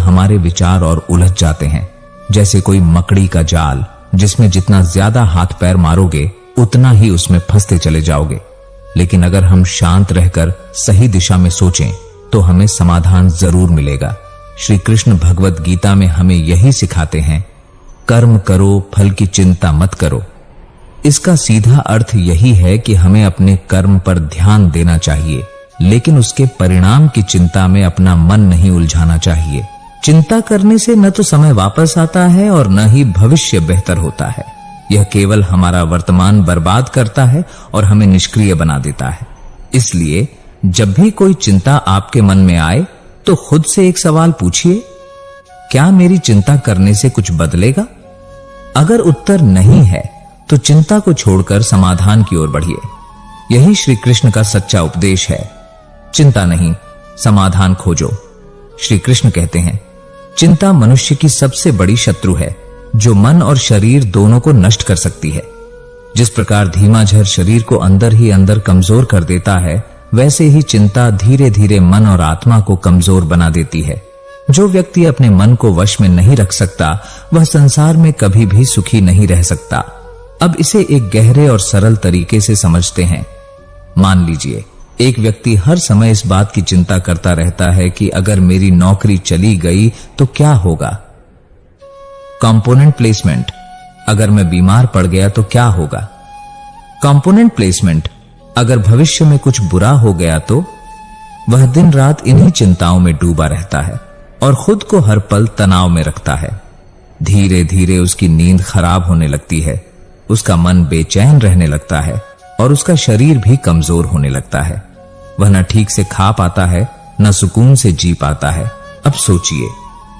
हमारे विचार और उलझ जाते हैं, जैसे कोई मकड़ी का जाल जिसमें जितना ज्यादा हाथ पैर मारोगे उतना ही उसमें फंसते चले जाओगे। लेकिन अगर हम शांत रहकर सही दिशा में सोचें तो हमें समाधान जरूर मिलेगा। श्री कृष्ण भगवत गीता में हमें यही सिखाते हैं, कर्म करो, फल की चिंता मत करो। इसका सीधा अर्थ यही है कि हमें अपने कर्म पर ध्यान देना चाहिए, लेकिन उसके परिणाम की चिंता में अपना मन नहीं उलझाना चाहिए। चिंता करने से न तो समय वापस आता है और न ही भविष्य बेहतर होता है। यह केवल हमारा वर्तमान बर्बाद करता है और हमें निष्क्रिय बना देता है। इसलिए जब भी कोई चिंता आपके मन में आए तो खुद से एक सवाल पूछिए, क्या मेरी चिंता करने से कुछ बदलेगा? अगर उत्तर नहीं है तो चिंता को छोड़कर समाधान की ओर बढ़िए। यही श्री कृष्ण का सच्चा उपदेश है। चिंता नहीं, समाधान खोजो। श्री कृष्ण कहते हैं, चिंता मनुष्य की सबसे बड़ी शत्रु है, जो मन और शरीर दोनों को नष्ट कर सकती है। जिस प्रकार धीमा झर शरीर को अंदर ही अंदर कमजोर कर देता है, वैसे ही चिंता धीरे धीरे मन और आत्मा को कमजोर बना देती है। जो व्यक्ति अपने मन को वश में नहीं रख सकता, वह संसार में कभी भी सुखी नहीं रह सकता। अब इसे एक गहरे और सरल तरीके से समझते हैं। मान लीजिए, एक व्यक्ति हर समय इस बात की चिंता करता रहता है कि अगर मेरी नौकरी चली गई तो क्या होगा। कंपोनेंट प्लेसमेंट, अगर मैं बीमार पड़ गया तो क्या होगा। कंपोनेंट प्लेसमेंट, अगर भविष्य में कुछ बुरा हो गया तो। वह दिन रात इन्हीं चिंताओं में डूबा रहता है और खुद को हर पल तनाव में रखता है। धीरे धीरे उसकी नींद खराब होने लगती है, उसका मन बेचैन रहने लगता है और उसका शरीर भी कमजोर होने लगता है। वह न ठीक से खा पाता है, न सुकून से जी पाता है। अब सोचिए,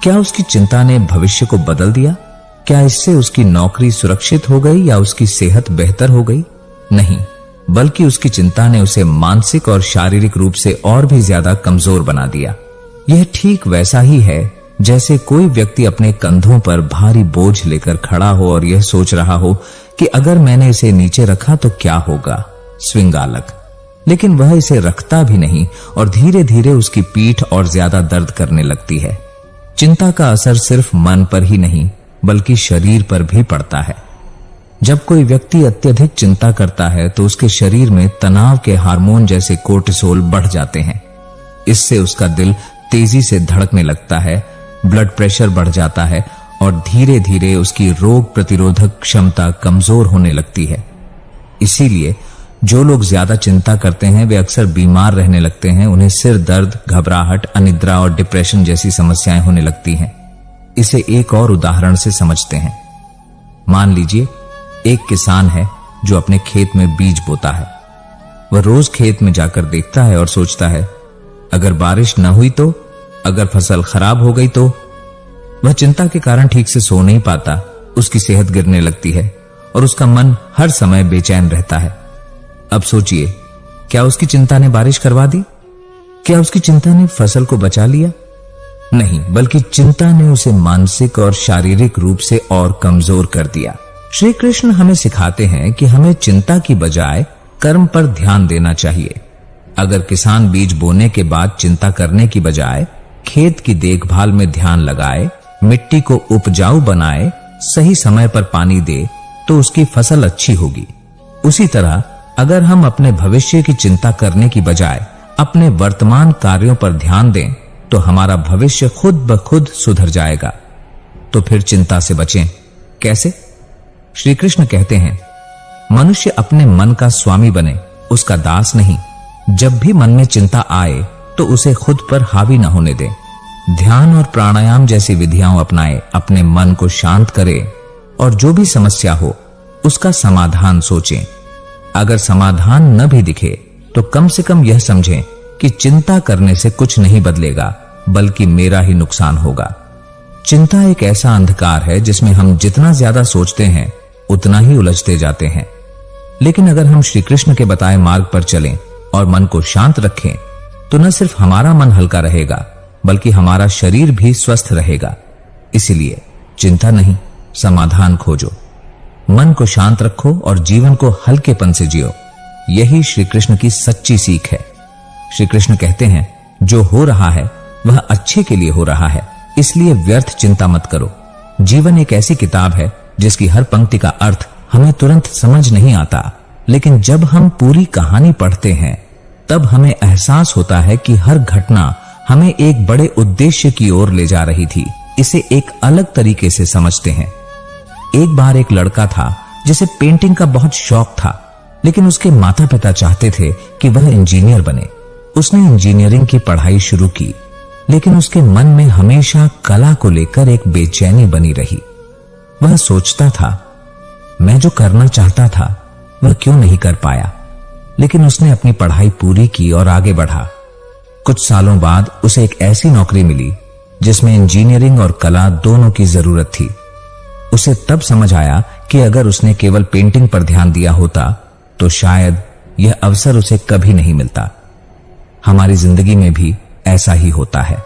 क्या उसकी चिंता ने भविष्य को बदल दिया? क्या इससे उसकी नौकरी सुरक्षित हो गई या उसकी सेहत बेहतर हो गई? नहीं, बल्कि उसकी चिंता ने उसे मानसिक और शारीरिक रूप से और भी ज्यादा कमजोर बना दिया। यह ठीक वैसा ही है जैसे कोई व्यक्ति अपने कंधों पर भारी बोझ लेकर खड़ा हो और यह सोच रहा हो कि अगर मैंने इसे नीचे रखा तो क्या होगा, स्विंगालक। लेकिन वह इसे रखता भी नहीं और धीरे धीरे उसकी पीठ और ज्यादा दर्द करने लगती है। चिंता का असर सिर्फ मन पर ही नहीं बल्कि शरीर पर भी पड़ता है। जब कोई व्यक्ति अत्यधिक चिंता करता है तो उसके शरीर में तनाव के हार्मोन जैसे कोर्टिसोल बढ़ जाते हैं। इससे उसका दिल तेजी से धड़कने लगता है, ब्लड प्रेशर बढ़ जाता है और धीरे धीरे उसकी रोग प्रतिरोधक क्षमता कमजोर होने लगती है। इसीलिए जो लोग ज्यादा चिंता करते हैं वे अक्सर बीमार रहने लगते हैं। उन्हें सिर दर्द, घबराहट, अनिद्रा और डिप्रेशन जैसी समस्याएं होने लगती हैं। इसे एक और उदाहरण से समझते हैं। मान लीजिए, एक किसान है जो अपने खेत में बीज बोता है। वह रोज खेत में जाकर देखता है और सोचता है, अगर बारिश न हुई तो, अगर फसल खराब हो गई तो। वह चिंता के कारण ठीक से सो नहीं पाता, उसकी सेहत गिरने लगती है और उसका मन हर समय बेचैन रहता है। अब सोचिए, क्या उसकी चिंता ने बारिश करवा दी? क्या उसकी चिंता ने फसल को बचा लिया? नहीं, बल्कि चिंता ने उसे मानसिक और शारीरिक रूप से और कमजोर कर दिया। श्री कृष्ण हमें सिखाते हैं कि हमें चिंता की बजाय कर्म पर ध्यान देना चाहिए। अगर किसान बीज बोने के बाद चिंता करने की बजाय खेत की देखभाल में ध्यान लगाए, मिट्टी को उपजाऊ बनाए, सही समय पर पानी दे, तो उसकी फसल अच्छी होगी। उसी तरह अगर हम अपने भविष्य की चिंता करने की बजाय अपने वर्तमान कार्यों पर ध्यान दें तो हमारा भविष्य खुद ब खुद सुधर जाएगा। तो फिर चिंता से बचें। कैसे? श्री कृष्ण कहते हैं, मनुष्य अपने मन का स्वामी बने, उसका दास नहीं। जब भी मन में चिंता आए तो उसे खुद पर हावी न होने दें। ध्यान और प्राणायाम जैसी विधियां अपनाएं, अपने मन को शांत करें और जो भी समस्या हो उसका समाधान सोचें। अगर समाधान न भी दिखे तो कम से कम यह समझें कि चिंता करने से कुछ नहीं बदलेगा, बल्कि मेरा ही नुकसान होगा। चिंता एक ऐसा अंधकार है जिसमें हम जितना ज्यादा सोचते हैं उतना ही उलझते जाते हैं। लेकिन अगर हम श्री कृष्ण के बताए मार्ग पर चलें और मन को शांत रखें तो न सिर्फ हमारा मन हल्का रहेगा बल्कि हमारा शरीर भी स्वस्थ रहेगा। इसलिए चिंता नहीं, समाधान खोजो। मन को शांत रखो और जीवन को हल्केपन से जियो। यही श्री कृष्ण की सच्ची सीख है। श्री कृष्ण कहते हैं, जो हो रहा है वह अच्छे के लिए हो रहा है। इसलिए व्यर्थ चिंता मत करो। जीवन एक ऐसी किताब है जिसकी हर पंक्ति का अर्थ हमें तुरंत समझ नहीं आता, लेकिन जब हम पूरी कहानी पढ़ते हैं तब हमें एहसास होता है कि हर घटना हमें एक बड़े उद्देश्य की ओर ले जा रही थी। इसे एक अलग तरीके से समझते हैं। एक बार एक लड़का था जिसे पेंटिंग का बहुत शौक था, लेकिन उसके माता पिता चाहते थे कि वह इंजीनियर बने। उसने इंजीनियरिंग की पढ़ाई शुरू की, लेकिन उसके मन में हमेशा कला को लेकर एक बेचैनी बनी रही। वह सोचता था, मैं जो करना चाहता था वह क्यों नहीं कर पाया। लेकिन उसने अपनी पढ़ाई पूरी की और आगे बढ़ा। कुछ सालों बाद उसे एक ऐसी नौकरी मिली जिसमें इंजीनियरिंग और कला दोनों की जरूरत थी। उसे तब समझ आया कि अगर उसने केवल पेंटिंग पर ध्यान दिया होता तो शायद यह अवसर उसे कभी नहीं मिलता। हमारी जिंदगी में भी ऐसा ही होता है।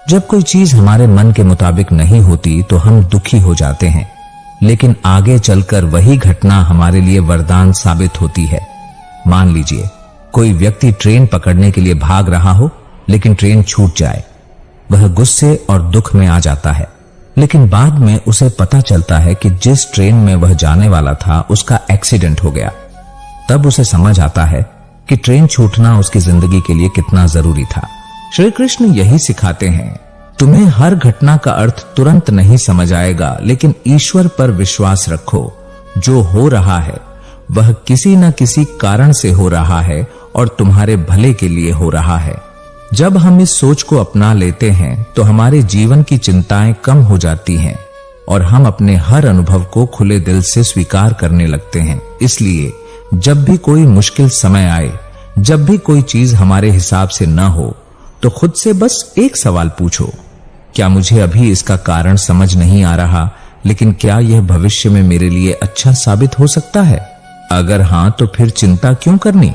जब कोई चीज हमारे मन के मुताबिक नहीं होती तो हम दुखी हो जाते हैं, लेकिन आगे चलकर वही घटना हमारे लिए वरदान साबित होती है। मान लीजिए कोई व्यक्ति ट्रेन पकड़ने के लिए भाग रहा हो, लेकिन ट्रेन छूट जाए। वह गुस्से और दुख में आ जाता है, लेकिन बाद में उसे पता चलता है कि जिस ट्रेन में वह जाने वाला था उसका एक्सीडेंट हो गया। तब उसे समझ आता है कि ट्रेन छूटना उसकी जिंदगी के लिए कितना जरूरी था। श्री कृष्ण यही सिखाते हैं, तुम्हें हर घटना का अर्थ तुरंत नहीं समझ आएगा, लेकिन ईश्वर पर विश्वास रखो। जो हो रहा है वह किसी न किसी कारण से हो रहा है और तुम्हारे भले के लिए हो रहा है। जब हम इस सोच को अपना लेते हैं तो हमारे जीवन की चिंताएं कम हो जाती हैं और हम अपने हर अनुभव को खुले दिल से स्वीकार करने लगते हैं। इसलिए जब भी कोई मुश्किल समय आए, जब भी कोई चीज हमारे हिसाब से न हो, तो खुद से बस एक सवाल पूछो, क्या मुझे अभी इसका कारण समझ नहीं आ रहा, लेकिन क्या यह भविष्य में मेरे लिए अच्छा साबित हो सकता है? अगर हां, तो फिर चिंता क्यों करनी?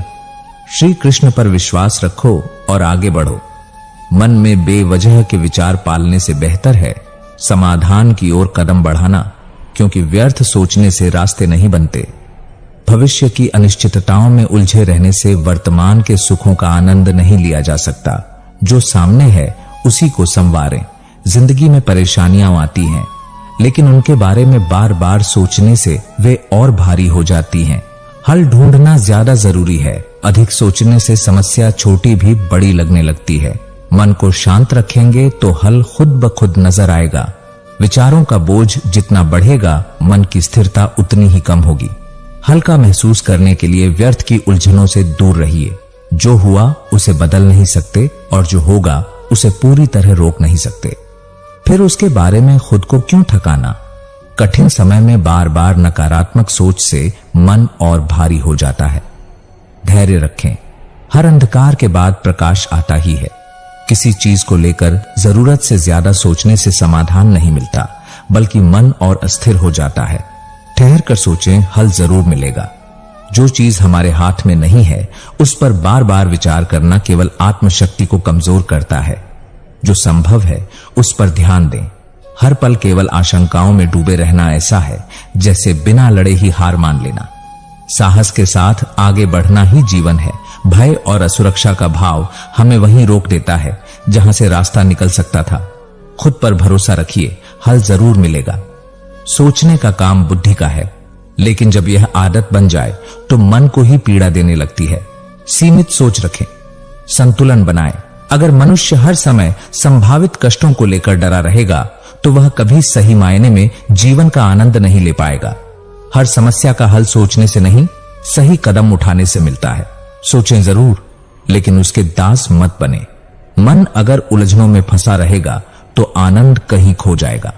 श्री कृष्ण पर विश्वास रखो और आगे बढ़ो। मन में बेवजह के विचार पालने से बेहतर है समाधान की ओर कदम बढ़ाना, क्योंकि व्यर्थ सोचने से रास्ते नहीं बनते। भविष्य की अनिश्चितताओं में उलझे रहने से वर्तमान के सुखों का आनंद नहीं लिया जा सकता। जो सामने है उसी को संवारें। जिंदगी में परेशानियां आती हैं, लेकिन उनके बारे में बार बार सोचने से वे और भारी हो जाती हैं। हल ढूंढना ज्यादा जरूरी है। अधिक सोचने से समस्या छोटी भी बड़ी लगने लगती है। मन को शांत रखेंगे तो हल खुद ब खुद नजर आएगा। विचारों का बोझ जितना बढ़ेगा, मन की स्थिरता उतनी ही कम होगी। हल्का महसूस करने के लिए व्यर्थ की उलझनों से दूर रहिए। जो हुआ उसे बदल नहीं सकते और जो होगा उसे पूरी तरह रोक नहीं सकते। फिर उसके बारे में खुद को क्यों थकाना? कठिन समय में बार बार नकारात्मक सोच से मन और भारी हो जाता है। धैर्य रखें। हर अंधकार के बाद प्रकाश आता ही है। किसी चीज को लेकर जरूरत से ज्यादा सोचने से समाधान नहीं मिलता, बल्कि मन और अस्थिर हो जाता है। ठहर कर सोचें, हल जरूर मिलेगा। जो चीज हमारे हाथ में नहीं है उस पर बार बार विचार करना केवल आत्मशक्ति को कमजोर करता है। जो संभव है उस पर ध्यान दें। हर पल केवल आशंकाओं में डूबे रहना ऐसा है जैसे बिना लड़े ही हार मान लेना। साहस के साथ आगे बढ़ना ही जीवन है। भय और असुरक्षा का भाव हमें वहीं रोक देता है जहां से रास्ता निकल सकता था। खुद पर भरोसा रखिए, हल जरूर मिलेगा। सोचने का काम बुद्धि का है, लेकिन जब यह आदत बन जाए तो मन को ही पीड़ा देने लगती है। सीमित सोच रखें, संतुलन बनाएं। अगर मनुष्य हर समय संभावित कष्टों को लेकर डरा रहेगा तो वह कभी सही मायने में जीवन का आनंद नहीं ले पाएगा। हर समस्या का हल सोचने से नहीं, सही कदम उठाने से मिलता है। सोचें जरूर, लेकिन उसके दास मत बने। मन अगर उलझनों में फंसा रहेगा तो आनंद कहीं खो जाएगा।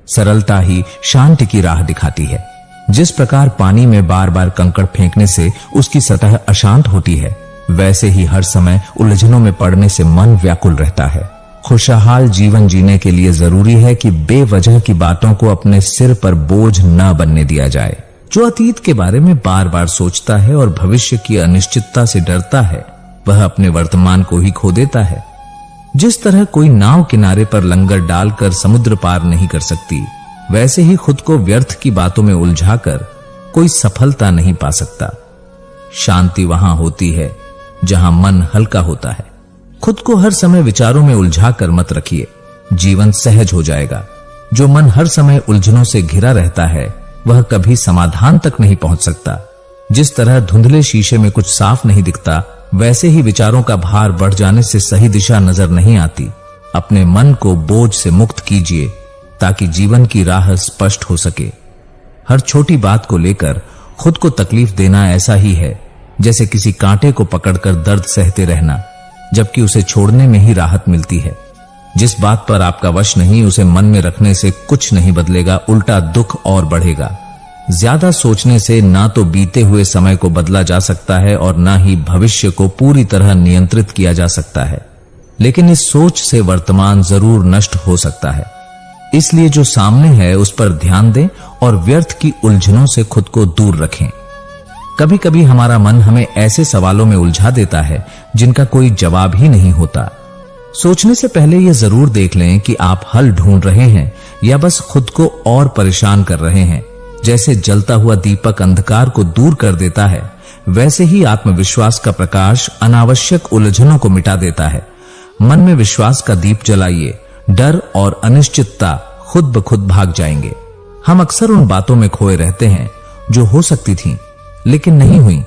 सरलता ही शांति की राह दिखाती है। जिस प्रकार पानी में बार बार कंकड़ फेंकने से उसकी सतह अशांत होती है, वैसे ही हर समय उलझनों में पड़ने से मन व्याकुल रहता है। खुशहाल जीवन जीने के लिए जरूरी है कि बेवजह की बातों को अपने सिर पर बोझ न बनने दिया जाए। जो अतीत के बारे में बार बार सोचता है और भविष्य की अनिश्चितता से डरता है, वह अपने वर्तमान को ही खो देता है। जिस तरह कोई नाव किनारे पर लंगर डालकर समुद्र पार नहीं कर सकती, वैसे ही खुद को व्यर्थ की बातों में उलझाकर कोई सफलता नहीं पा सकता। शांति वहां होती है जहां मन हल्का होता है। खुद को हर समय विचारों में उलझाकर मत रखिए। जीवन सहज हो जाएगा। जो मन हर समय उलझनों से घिरा रहता है वह कभी समाधान तक नहीं पहुंच सकता। जिस तरह धुंधले शीशे में कुछ साफ नहीं दिखता, वैसे ही विचारों का भार बढ़ जाने से सही दिशा नजर नहीं आती। अपने मन को बोझ से मुक्त कीजिए ताकि जीवन की राह स्पष्ट हो सके। हर छोटी बात को लेकर खुद को तकलीफ देना ऐसा ही है जैसे किसी कांटे को पकड़कर दर्द सहते रहना, जबकि उसे छोड़ने में ही राहत मिलती है। जिस बात पर आपका वश नहीं, उसे मन में रखने से कुछ नहीं बदलेगा, उल्टा दुख और बढ़ेगा। ज्यादा सोचने से ना तो बीते हुए समय को बदला जा सकता है और ना ही भविष्य को पूरी तरह नियंत्रित किया जा सकता है, लेकिन इस सोच से वर्तमान जरूर नष्ट हो सकता है। इसलिए जो सामने है उस पर ध्यान दें और व्यर्थ की उलझनों से खुद को दूर रखें। कभी कभी हमारा मन हमें ऐसे सवालों में उलझा देता है जिनका कोई जवाब ही नहीं होता। सोचने से पहले यह जरूर देख लें कि आप हल ढूंढ रहे हैं या बस खुद को और परेशान कर रहे हैं। जैसे जलता हुआ दीपक अंधकार को दूर कर देता है, वैसे ही आत्मविश्वास का प्रकाश अनावश्यक उलझनों को मिटा देता है। मन में विश्वास का दीप जलाइए, डर और अनिश्चितता खुद ब खुद भाग जाएंगे। हम अक्सर उन बातों में खोए रहते हैं जो हो सकती थीं, लेकिन नहीं हुई।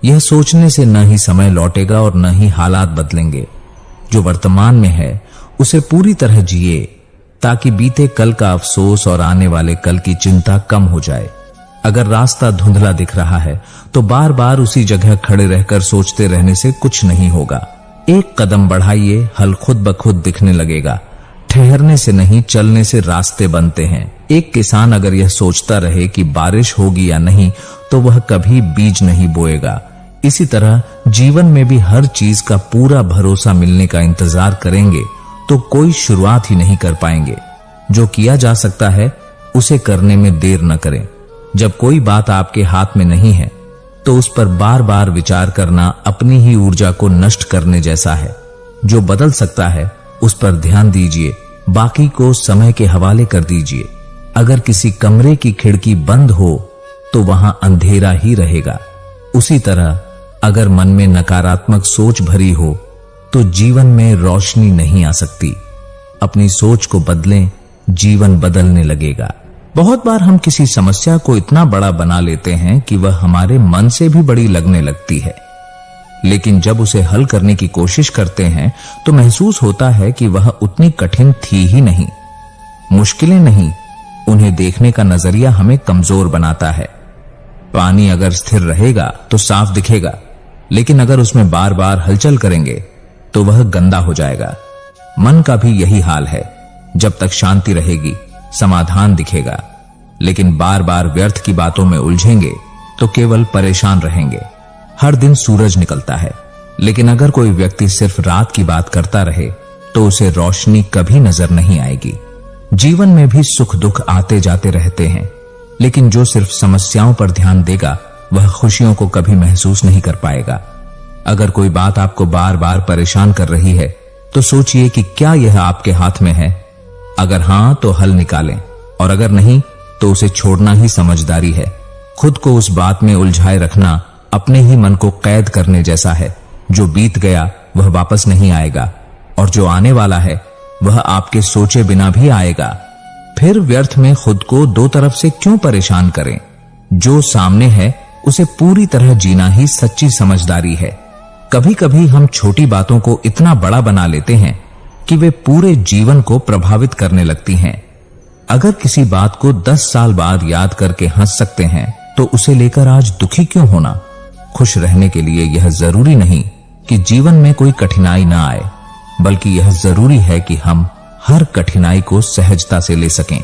यह सोचने से न ही समय लौटेगा और न ही हालात बदलेंगे। जो वर्तमान में है उसे पूरी तरह जिए ताकि बीते कल का अफसोस और आने वाले कल की चिंता कम हो जाए। अगर रास्ता धुंधला दिख रहा है तो बार बार उसी जगह खड़े रहकर सोचते रहने से कुछ नहीं होगा। एक कदम बढ़ाइए, हल खुद ब खुद दिखने लगेगा। ठहरने से नहीं, चलने से रास्ते बनते हैं। एक किसान अगर यह सोचता रहे कि बारिश होगी या नहीं तो वह कभी बीज नहीं बोएगा। इसी तरह जीवन में भी हर चीज का पूरा भरोसा मिलने का इंतजार करेंगे तो कोई शुरुआत ही नहीं कर पाएंगे। जो किया जा सकता है उसे करने में देर न करें। जब कोई बात आपके हाथ में नहीं है तो उस पर बार बार विचार करना अपनी ही ऊर्जा को नष्ट करने जैसा है। जो बदल सकता है उस पर ध्यान दीजिए, बाकी को समय के हवाले कर दीजिए। अगर किसी कमरे की खिड़की बंद हो तो वहां अंधेरा ही रहेगा। उसी तरह अगर मन में नकारात्मक सोच भरी हो तो जीवन में रोशनी नहीं आ सकती। अपनी सोच को बदलें, जीवन बदलने लगेगा। बहुत बार हम किसी समस्या को इतना बड़ा बना लेते हैं कि वह हमारे मन से भी बड़ी लगने लगती है, लेकिन जब उसे हल करने की कोशिश करते हैं तो महसूस होता है कि वह उतनी कठिन थी ही नहीं। मुश्किलें नहीं, उन्हें देखने का नजरिया हमें कमजोर बनाता है। पानी अगर स्थिर रहेगा तो साफ दिखेगा, लेकिन अगर उसमें बार बार हलचल करेंगे तो वह गंदा हो जाएगा। मन का भी यही हाल है। जब तक शांति रहेगी समाधान दिखेगा, लेकिन बार बार व्यर्थ की बातों में उलझेंगे तो केवल परेशान रहेंगे। हर दिन सूरज निकलता है, लेकिन अगर कोई व्यक्ति सिर्फ रात की बात करता रहे तो उसे रोशनी कभी नजर नहीं आएगी। जीवन में भी सुख दुख आते जाते रहते हैं, लेकिन जो सिर्फ समस्याओं पर ध्यान देगा वह खुशियों को कभी महसूस नहीं कर पाएगा। अगर कोई बात आपको बार बार परेशान कर रही है तो सोचिए कि क्या यह आपके हाथ में है। अगर हां तो हल निकालें, और अगर नहीं तो उसे छोड़ना ही समझदारी है। खुद को उस बात में उलझाए रखना अपने ही मन को कैद करने जैसा है। जो बीत गया वह वापस नहीं आएगा, और जो आने वाला है वह आपके सोचे बिना भी आएगा। फिर व्यर्थ में खुद को दो तरफ से क्यों परेशान करें। जो सामने है उसे पूरी तरह जीना ही सच्ची समझदारी है। कभी कभी हम छोटी बातों को इतना बड़ा बना लेते हैं कि वे पूरे जीवन को प्रभावित करने लगती हैं। अगर किसी बात को 10 साल बाद याद करके हंस सकते हैं तो उसे लेकर आज दुखी क्यों होना। खुश रहने के लिए यह जरूरी नहीं कि जीवन में कोई कठिनाई ना आए, बल्कि यह जरूरी है कि हम हर कठिनाई को सहजता से ले सकें।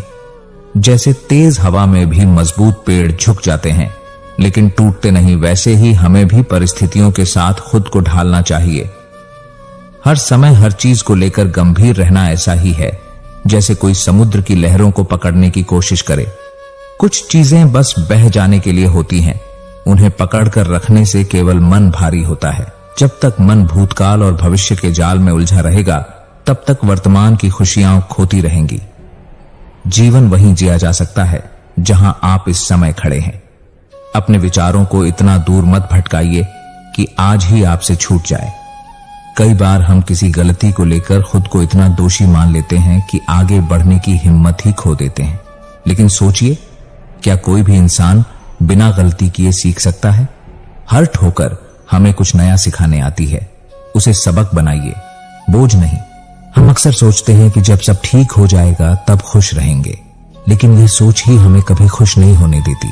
जैसे तेज हवा में भी मजबूत पेड़ झुक जाते हैं लेकिन टूटते नहीं, वैसे ही हमें भी परिस्थितियों के साथ खुद को ढालना चाहिए। हर समय हर चीज को लेकर गंभीर रहना ऐसा ही है जैसे कोई समुद्र की लहरों को पकड़ने की कोशिश करे। कुछ चीजें बस बह जाने के लिए होती हैं, उन्हें पकड़कर रखने से केवल मन भारी होता है। जब तक मन भूतकाल और भविष्य के जाल में उलझा रहेगा तब तक वर्तमान की खुशियां खोती रहेंगी। जीवन वहीं जिया जा सकता है जहां आप इस समय खड़े हैं। अपने विचारों को इतना दूर मत भटकाइए कि आज ही आपसे छूट जाए। कई बार हम किसी गलती को लेकर खुद को इतना दोषी मान लेते हैं कि आगे बढ़ने की हिम्मत ही खो देते हैं। लेकिन सोचिए, क्या कोई भी इंसान बिना गलती किए सीख सकता है? हर ठोकर हमें कुछ नया सिखाने आती है। उसे सबक बनाइए, बोझ नहीं। हम अक्सर सोचते हैं कि जब सब ठीक हो जाएगा तब खुश रहेंगे, लेकिन यह सोच ही हमें कभी खुश नहीं होने देती।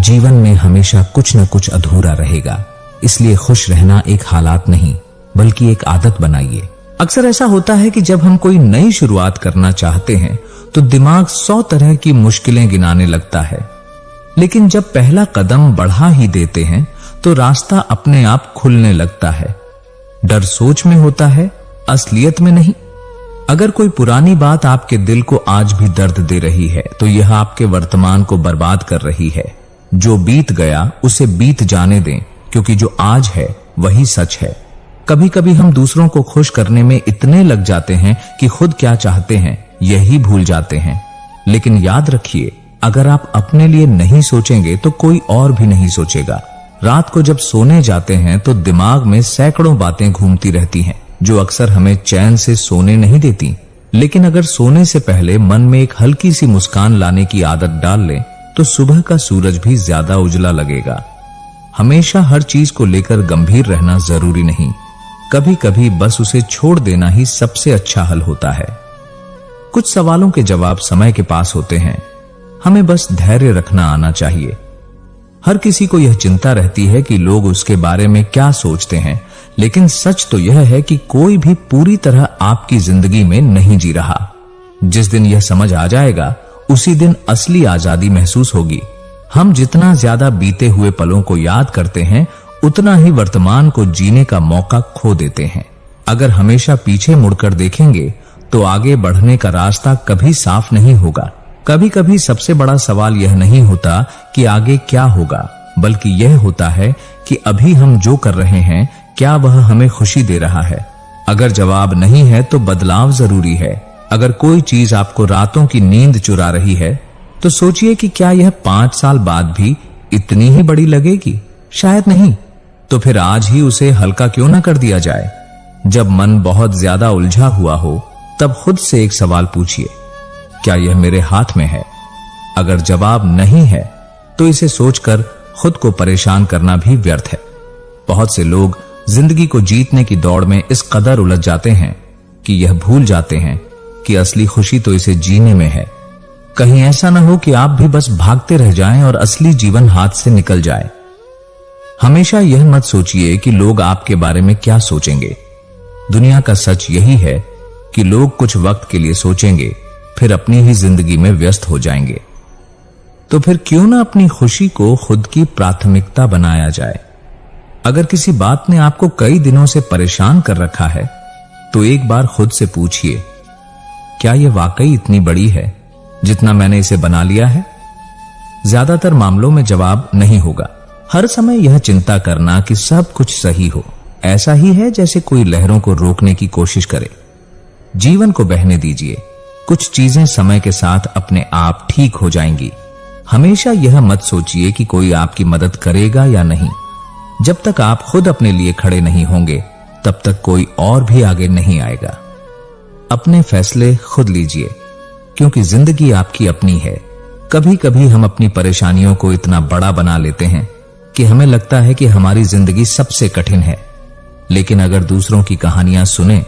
जीवन में हमेशा कुछ न कुछ अधूरा रहेगा, इसलिए खुश रहना एक हालात नहीं बल्कि एक आदत बनाइए। अक्सर ऐसा होता है कि जब हम कोई नई शुरुआत करना चाहते हैं तो दिमाग 100 तरह की मुश्किलें गिनाने लगता है, लेकिन जब पहला कदम बढ़ा ही देते हैं तो रास्ता अपने आप खुलने लगता है। डर सोच में होता है, असलियत में नहीं। अगर कोई पुरानी बात आपके दिल को आज भी दर्द दे रही है तो यह आपके वर्तमान को बर्बाद कर रही है। जो बीत गया उसे बीत जाने दें, क्योंकि जो आज है वही सच है। कभी कभी हम दूसरों को खुश करने में इतने लग जाते हैं कि खुद क्या चाहते हैं यही भूल जाते हैं। लेकिन याद रखिए, अगर आप अपने लिए नहीं सोचेंगे तो कोई और भी नहीं सोचेगा। रात को जब सोने जाते हैं तो दिमाग में सैकड़ों बातें घूमती रहती हैं जो अक्सर हमें चैन से सोने नहीं देती। लेकिन अगर सोने से पहले मन में एक हल्की सी मुस्कान लाने की आदत डाल लें तो सुबह का सूरज भी ज्यादा उजला लगेगा। हमेशा हर चीज को लेकर गंभीर रहना जरूरी नहीं, कभी कभी बस उसे छोड़ देना ही सबसे अच्छा हल होता है। कुछ सवालों के जवाब समय के पास होते हैं, हमें बस धैर्य रखना आना चाहिए। हर किसी को यह चिंता रहती है कि लोग उसके बारे में क्या सोचते हैं, लेकिन सच तो यह है कि कोई भी पूरी तरह आपकी जिंदगी में नहीं जी रहा। जिस दिन यह समझ आ जाएगा उसी दिन असली आजादी महसूस होगी। हम जितना ज्यादा बीते हुए पलों को याद करते हैं उतना ही वर्तमान को जीने का मौका खो देते हैं। अगर हमेशा पीछे मुड़कर देखेंगे तो आगे बढ़ने का रास्ता कभी साफ नहीं होगा। कभी कभी सबसे बड़ा सवाल यह नहीं होता कि आगे क्या होगा, बल्कि यह होता है कि अभी हम जो कर रहे हैं क्या वह हमें खुशी दे रहा है। अगर जवाब नहीं है तो बदलाव जरूरी है। अगर कोई चीज आपको रातों की नींद चुरा रही है तो सोचिए कि क्या यह 5 साल बाद भी इतनी ही बड़ी लगेगी? शायद नहीं। तो फिर आज ही उसे हल्का क्यों ना कर दिया जाए। जब मन बहुत ज्यादा उलझा हुआ हो तब खुद से एक सवाल पूछिए, क्या यह मेरे हाथ में है? अगर जवाब नहीं है तो इसे सोचकर खुद को परेशान करना भी व्यर्थ है। बहुत से लोग जिंदगी को जीतने की दौड़ में इस कदर उलझ जाते हैं कि यह भूल जाते हैं कि असली खुशी तो इसे जीने में है। कहीं ऐसा न हो कि आप भी बस भागते रह जाएं और असली जीवन हाथ से निकल जाए। हमेशा यह मत सोचिए कि लोग आपके बारे में क्या सोचेंगे। दुनिया का सच यही है कि लोग कुछ वक्त के लिए सोचेंगे, फिर अपनी ही जिंदगी में व्यस्त हो जाएंगे। तो फिर क्यों ना अपनी खुशी को खुद की प्राथमिकता बनाया जाए। अगर किसी बात ने आपको कई दिनों से परेशान कर रखा है तो एक बार खुद से पूछिए, क्या यह वाकई इतनी बड़ी है जितना मैंने इसे बना लिया है? ज्यादातर मामलों में जवाब नहीं होगा। हर समय यह चिंता करना कि सब कुछ सही हो ऐसा ही है जैसे कोई लहरों को रोकने की कोशिश करे। जीवन को बहने दीजिए, कुछ चीजें समय के साथ अपने आप ठीक हो जाएंगी। हमेशा यह मत सोचिए कि कोई आपकी मदद करेगा या नहीं। जब तक आप खुद अपने लिए खड़े नहीं होंगे तब तक कोई और भी आगे नहीं आएगा। अपने फैसले खुद लीजिए, क्योंकि जिंदगी आपकी अपनी है। कभी कभी हम अपनी परेशानियों को इतना बड़ा बना लेते हैं कि हमें लगता है कि हमारी जिंदगी सबसे कठिन है। लेकिन अगर दूसरों की कहानियां सुने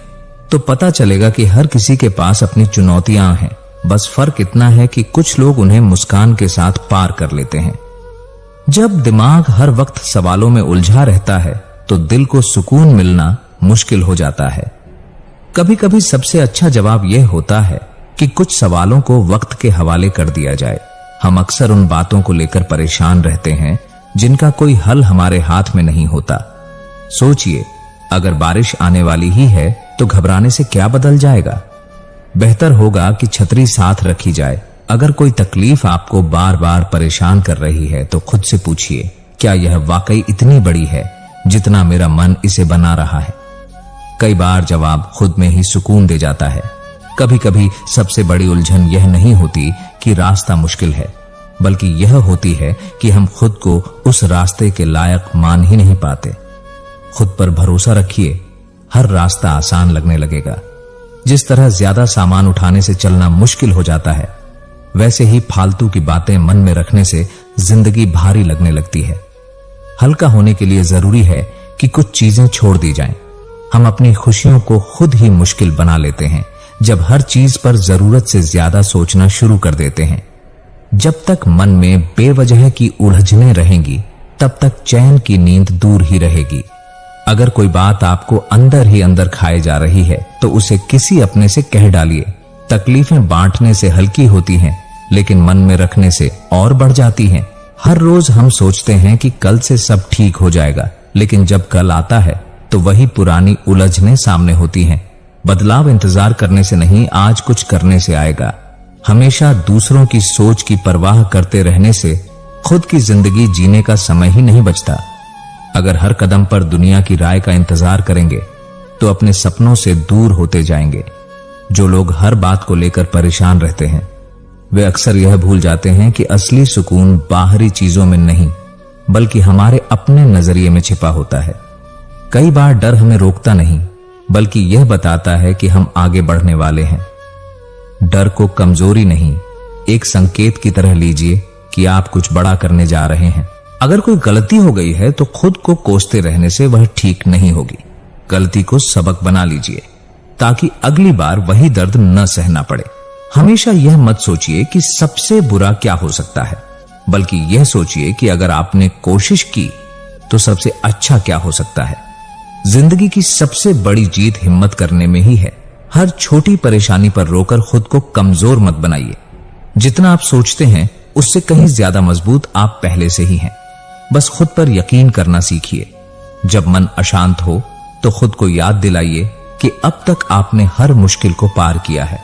तो पता चलेगा कि हर किसी के पास अपनी चुनौतियां हैं। बस फर्क इतना है कि कुछ लोग उन्हें मुस्कान के साथ पार कर लेते हैं। जब दिमाग हर वक्त सवालों में उलझा रहता है तो दिल को सुकून मिलना मुश्किल हो जाता है। कभी कभी सबसे अच्छा जवाब यह होता है कि कुछ सवालों को वक्त के हवाले कर दिया जाए। हम अक्सर उन बातों को लेकर परेशान रहते हैं जिनका कोई हल हमारे हाथ में नहीं होता। सोचिए, अगर बारिश आने वाली ही है तो घबराने से क्या बदल जाएगा? बेहतर होगा कि छतरी साथ रखी जाए। अगर कोई तकलीफ आपको बार बार परेशान कर रही है तो खुद से पूछिए, क्या यह वाकई इतनी बड़ी है जितना मेरा मन इसे बना रहा है? कई बार जवाब खुद में ही सुकून दे जाता है। कभी कभी सबसे बड़ी उलझन यह नहीं होती कि रास्ता मुश्किल है, बल्कि यह होती है कि हम खुद को उस रास्ते के लायक मान ही नहीं पाते। खुद पर भरोसा रखिए, हर रास्ता आसान लगने लगेगा। जिस तरह ज्यादा सामान उठाने से चलना मुश्किल हो जाता है, वैसे ही फालतू की बातें मन में रखने से जिंदगी भारी लगने लगती है। हल्का होने के लिए जरूरी है कि कुछ चीजें छोड़ दी जाएं। हम अपनी खुशियों को खुद ही मुश्किल बना लेते हैं जब हर चीज पर जरूरत से ज्यादा सोचना शुरू कर देते हैं। जब तक मन में बेवजह की उलझनें रहेंगी, तब तक चैन की नींद दूर ही रहेगी। अगर कोई बात आपको अंदर ही अंदर खाए जा रही है, तो उसे किसी अपने से कह डालिए। तकलीफें बांटने से हल्की होती हैं, लेकिन मन में रखने से और बढ़ जाती हैं। हर रोज हम सोचते हैं कि कल से सब ठीक हो जाएगा, लेकिन जब कल आता है तो वही पुरानी उलझनें सामने होती हैं। बदलाव इंतजार करने से नहीं, आज कुछ करने से आएगा। हमेशा दूसरों की सोच की परवाह करते रहने से खुद की जिंदगी जीने का समय ही नहीं बचता। अगर हर कदम पर दुनिया की राय का इंतजार करेंगे तो अपने सपनों से दूर होते जाएंगे। जो लोग हर बात को लेकर परेशान रहते हैं, वे अक्सर यह भूल जाते हैं कि असली सुकून बाहरी चीजों में नहीं, बल्कि हमारे अपने नजरिए में छिपा होता है। कई बार डर हमें रोकता नहीं, बल्कि यह बताता है कि हम आगे बढ़ने वाले हैं। डर को कमजोरी नहीं, एक संकेत की तरह लीजिए कि आप कुछ बड़ा करने जा रहे हैं। अगर कोई गलती हो गई है तो खुद को कोसते रहने से वह ठीक नहीं होगी। गलती को सबक बना लीजिए, ताकि अगली बार वही दर्द न सहना पड़े। हमेशा यह मत सोचिए कि सबसे बुरा क्या हो सकता है, बल्कि यह सोचिए कि अगर आपने कोशिश की तो सबसे अच्छा क्या हो सकता है। जिंदगी की सबसे बड़ी जीत हिम्मत करने में ही है। हर छोटी परेशानी पर रोकर खुद को कमजोर मत बनाइए। जितना आप सोचते हैं, उससे कहीं ज्यादा मजबूत आप पहले से ही हैं। बस खुद पर यकीन करना सीखिए। जब मन अशांत हो तो खुद को याद दिलाइए कि अब तक आपने हर मुश्किल को पार किया है।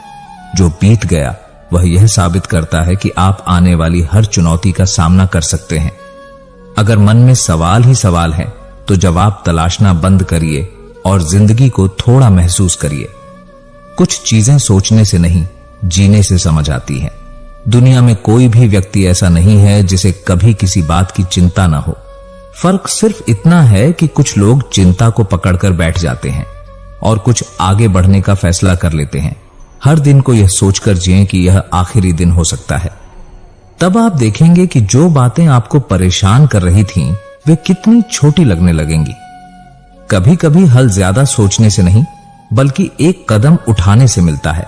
जो बीत गया वह यह साबित करता है कि आप आने वाली हर चुनौती का सामना कर सकते हैं। अगर मन में सवाल ही सवाल है तो जवाब तलाशना बंद करिए और जिंदगी को थोड़ा महसूस करिए। कुछ चीजें सोचने से नहीं, जीने से समझ आती हैं। दुनिया में कोई भी व्यक्ति ऐसा नहीं है जिसे कभी किसी बात की चिंता ना हो। फर्क सिर्फ इतना है कि कुछ लोग चिंता को पकड़कर बैठ जाते हैं और कुछ आगे बढ़ने का फैसला कर लेते हैं। हर दिन को यह सोचकर जिएं कि यह आखिरी दिन हो सकता है। तब आप देखेंगे कि जो बातें आपको परेशान कर रही थीं, वे कितनी छोटी लगने लगेंगी। कभी कभी हल ज्यादा सोचने से नहीं, बल्कि एक कदम उठाने से मिलता है।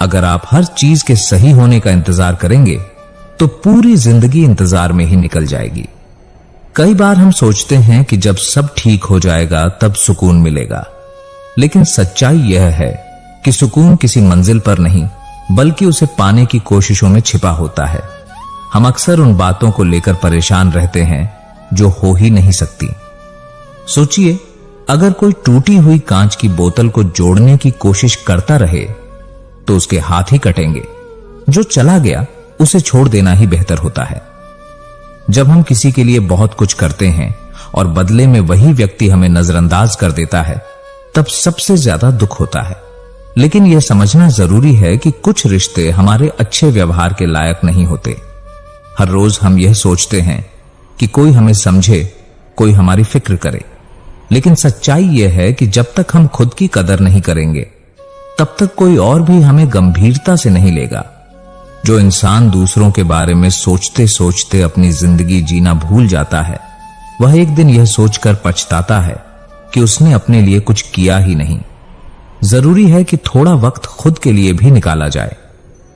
अगर आप हर चीज के सही होने का इंतजार करेंगे तो पूरी जिंदगी इंतजार में ही निकल जाएगी। कई बार हम सोचते हैं कि जब सब ठीक हो जाएगा तब सुकून मिलेगा, लेकिन सच्चाई यह है कि सुकून किसी मंजिल पर नहीं, बल्कि उसे पाने की कोशिशों में छिपा होता है। हम अक्सर उन बातों को लेकर परेशान रहते हैं जो हो ही नहीं सकती। सोचिए, अगर कोई टूटी हुई कांच की बोतल को जोड़ने की कोशिश करता रहे तो उसके हाथ ही कटेंगे। जो चला गया उसे छोड़ देना ही बेहतर होता है। जब हम किसी के लिए बहुत कुछ करते हैं और बदले में वही व्यक्ति हमें नजरअंदाज कर देता है, तब सबसे ज्यादा दुख होता है। लेकिन यह समझना जरूरी है कि कुछ रिश्ते हमारे अच्छे व्यवहार के लायक नहीं होते। हर रोज हम यह सोचते हैं कि कोई हमें समझे, कोई हमारी फिक्र करे, लेकिन सच्चाई यह है कि जब तक हम खुद की कदर नहीं करेंगे, तब तक कोई और भी हमें गंभीरता से नहीं लेगा। जो इंसान दूसरों के बारे में सोचते सोचते अपनी जिंदगी जीना भूल जाता है, वह एक दिन यह सोचकर पछताता है कि उसने अपने लिए कुछ किया ही नहीं। जरूरी है कि थोड़ा वक्त खुद के लिए भी निकाला जाए।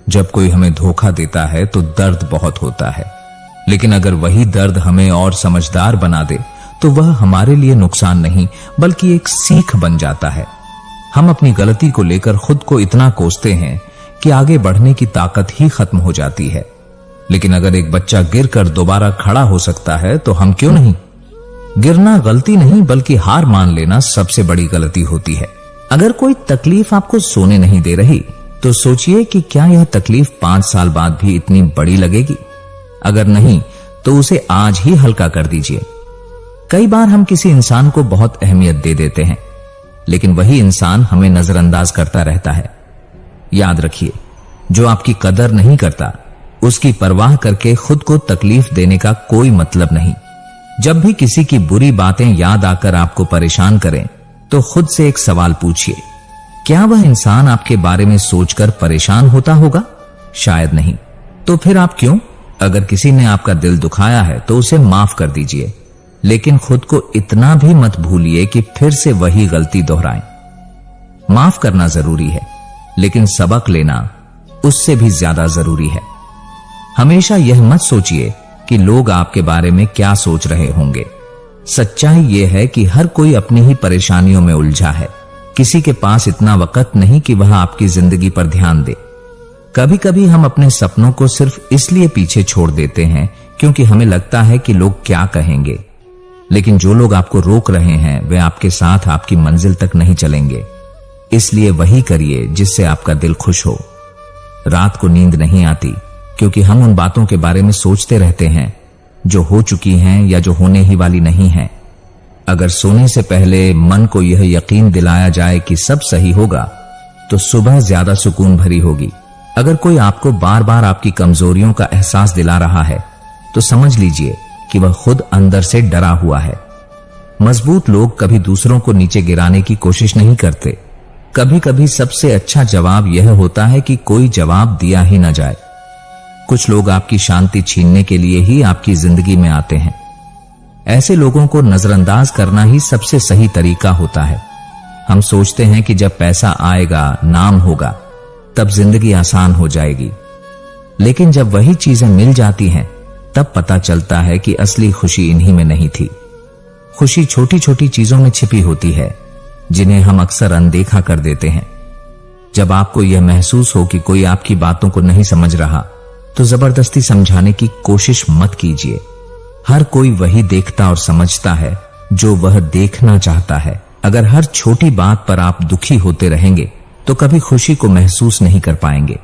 जब कोई हमें धोखा देता है तो दर्द बहुत होता है, लेकिन अगर वही दर्द हमें और समझदार बना दे तो वह हमारे लिए नुकसान नहीं, बल्कि एक सीख बन जाता है। हम अपनी गलती को लेकर खुद को इतना कोसते हैं कि आगे बढ़ने की ताकत ही खत्म हो जाती है। लेकिन अगर एक बच्चा गिरकर दोबारा खड़ा हो सकता है तो हम क्यों नहीं? गिरना गलती नहीं, बल्कि हार मान लेना सबसे बड़ी गलती होती है। अगर कोई तकलीफ आपको सोने नहीं दे रही तो सोचिए कि क्या यह तकलीफ 5 साल बाद भी इतनी बड़ी लगेगी? अगर नहीं तो उसे आज ही हल्का कर दीजिए। कई बार हम किसी इंसान को बहुत अहमियत दे देते हैं, लेकिन वही इंसान हमें नजरअंदाज करता रहता है। याद रखिए, जो आपकी कदर नहीं करता, उसकी परवाह करके खुद को तकलीफ देने का कोई मतलब नहीं। जब भी किसी की बुरी बातें याद आकर आपको परेशान करें, तो खुद से एक सवाल पूछिए, क्या वह इंसान आपके बारे में सोचकर परेशान होता होगा? शायद नहीं। तो फिर आप क्यों? अगर किसी ने आपका दिल दुखाया है तो उसे माफ कर दीजिए, लेकिन खुद को इतना भी मत भूलिए कि फिर से वही गलती दोहराएं। माफ करना जरूरी है, लेकिन सबक लेना उससे भी ज्यादा जरूरी है। हमेशा यह मत सोचिए कि लोग आपके बारे में क्या सोच रहे होंगे। सच्चाई यह है कि हर कोई अपनी ही परेशानियों में उलझा है। किसी के पास इतना वक्त नहीं कि वह आपकी जिंदगी पर ध्यान दे। कभी कभी हम अपने सपनों को सिर्फ इसलिए पीछे छोड़ देते हैं क्योंकि हमें लगता है कि लोग क्या कहेंगे, लेकिन जो लोग आपको रोक रहे हैं वे आपके साथ आपकी मंजिल तक नहीं चलेंगे। इसलिए वही करिए जिससे आपका दिल खुश हो। रात को नींद नहीं आती क्योंकि हम उन बातों के बारे में सोचते रहते हैं जो हो चुकी हैं या जो होने ही वाली नहीं हैं। अगर सोने से पहले मन को यह यकीन दिलाया जाए कि सब सही होगा तो सुबह ज्यादा सुकून भरी होगी। अगर कोई आपको बार बार आपकी कमजोरियों का एहसास दिला रहा है तो समझ लीजिए कि वह खुद अंदर से डरा हुआ है। मजबूत लोग कभी दूसरों को नीचे गिराने की कोशिश नहीं करते। कभी कभी सबसे अच्छा जवाब यह होता है कि कोई जवाब दिया ही न जाए। कुछ लोग आपकी शांति छीनने के लिए ही आपकी जिंदगी में आते हैं। ऐसे लोगों को नजरअंदाज करना ही सबसे सही तरीका होता है। हम सोचते हैं कि जब पैसा आएगा, नाम होगा, तब जिंदगी आसान हो जाएगी, लेकिन जब वही चीजें मिल जाती हैं तब पता चलता है कि असली खुशी इन्हीं में नहीं थी। खुशी छोटी छोटी चीजों में छिपी होती है जिन्हें हम अक्सर अनदेखा कर देते हैं। जब आपको यह महसूस हो कि कोई आपकी बातों को नहीं समझ रहा तो जबरदस्ती समझाने की कोशिश मत कीजिए। हर कोई वही देखता और समझता है जो वह देखना चाहता है। अगर हर छोटी बात पर आप दुखी होते रहेंगे तो कभी खुशी को महसूस नहीं कर पाएंगे।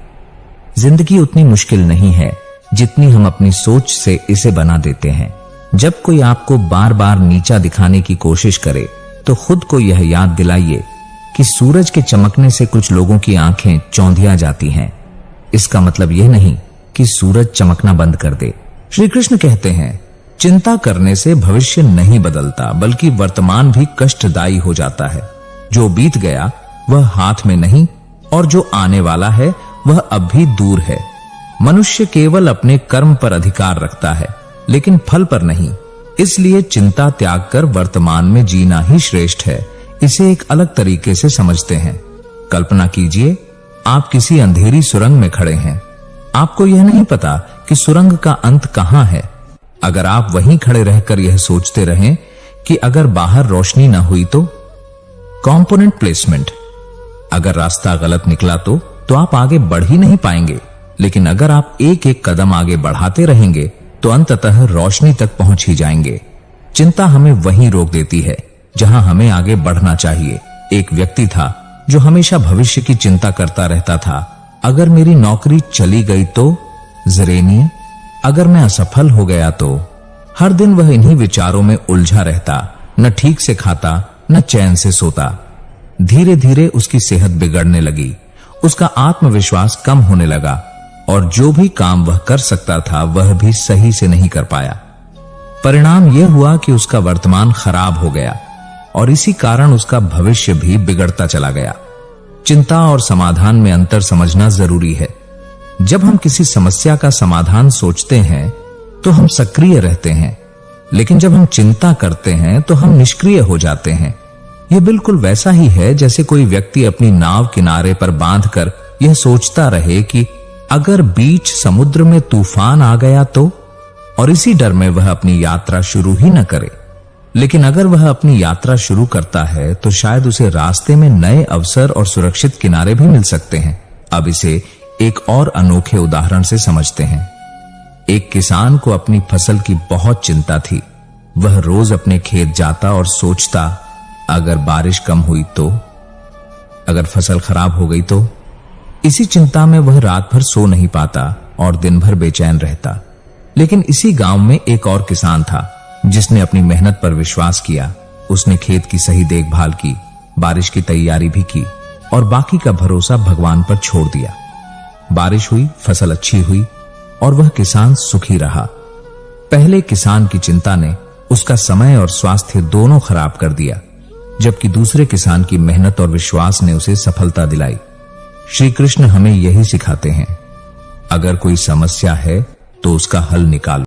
जिंदगी उतनी मुश्किल नहीं है जितनी हम अपनी सोच से इसे बना देते हैं। जब कोई आपको बार बार नीचा दिखाने की कोशिश करे तो खुद को यह याद दिलाइए कि सूरज के चमकने से कुछ लोगों की आंखें चौंधिया जाती हैं। इसका मतलब यह नहीं कि सूरज चमकना बंद कर दे। श्री कृष्ण कहते हैं, चिंता करने से भविष्य नहीं बदलता बल्कि वर्तमान भी कष्टदायी हो जाता है। जो बीत गया वह हाथ में नहीं और जो आने वाला है वह अब भी दूर है। मनुष्य केवल अपने कर्म पर अधिकार रखता है लेकिन फल पर नहीं। इसलिए चिंता त्याग कर वर्तमान में जीना ही श्रेष्ठ है। इसे एक अलग तरीके से समझते हैं। कल्पना कीजिए, आप किसी अंधेरी सुरंग में खड़े हैं। आपको यह नहीं पता कि सुरंग का अंत कहां है। अगर आप वहीं खड़े रहकर यह सोचते रहें कि अगर बाहर रोशनी न हुई तो। Component placement. अगर रास्ता गलत निकला तो आप आगे बढ़ ही नहीं पाएंगे, लेकिन अगर आप एक एक कदम आगे बढ़ाते रहेंगे तो अंततः रोशनी तक पहुंच ही जाएंगे। चिंता हमें वहीं रोक देती है जहां हमें आगे बढ़ना चाहिए। एक व्यक्ति था जो हमेशा भविष्य की चिंता करता रहता था। अगर मेरी नौकरी चली गई तो ज़रेनिया, अगर मैं असफल हो गया तो। हर दिन वह इन्हीं विचारों में उलझा रहता, न ठीक से खाता न चैन से सोता। धीरे धीरे उसकी सेहत बिगड़ने लगी, उसका आत्मविश्वास कम होने लगा और जो भी काम वह कर सकता था वह भी सही से नहीं कर पाया। परिणाम यह हुआ कि उसका वर्तमान खराब हो गया और इसी कारण उसका भविष्य भी बिगड़ता चला गया। चिंता और समाधान में अंतर समझना जरूरी है। जब हम किसी समस्या का समाधान सोचते हैं तो हम सक्रिय रहते हैं, लेकिन जब हम चिंता करते हैं तो हम निष्क्रिय हो जाते हैं। यह बिल्कुल वैसा ही है जैसे कोई व्यक्ति अपनी नाव किनारे पर बांधकर यह सोचता रहे कि अगर बीच समुद्र में तूफान आ गया तो, और इसी डर में वह अपनी यात्रा शुरू ही न करे। लेकिन अगर वह अपनी यात्रा शुरू करता है तो शायद उसे रास्ते में नए अवसर और सुरक्षित किनारे भी मिल सकते हैं। अब इसे एक और अनोखे उदाहरण से समझते हैं। एक किसान को अपनी फसल की बहुत चिंता थी। वह रोज अपने खेत जाता और सोचता, अगर बारिश कम हुई तो, अगर फसल खराब हो गई तो। इसी चिंता में वह रात भर सो नहीं पाता और दिन भर बेचैन रहता। लेकिन इसी गांव में एक और किसान था जिसने अपनी मेहनत पर विश्वास किया। उसने खेत की सही देखभाल की, बारिश की तैयारी भी की और बाकी का भरोसा भगवान पर छोड़ दिया। बारिश हुई, फसल अच्छी हुई और वह किसान सुखी रहा। पहले किसान की चिंता ने उसका समय और स्वास्थ्य दोनों खराब कर दिया। जबकि दूसरे किसान की मेहनत और विश्वास ने उसे सफलता दिलाई। श्री कृष्ण हमें यही सिखाते हैं, अगर कोई समस्या है तो उसका हल निकालो।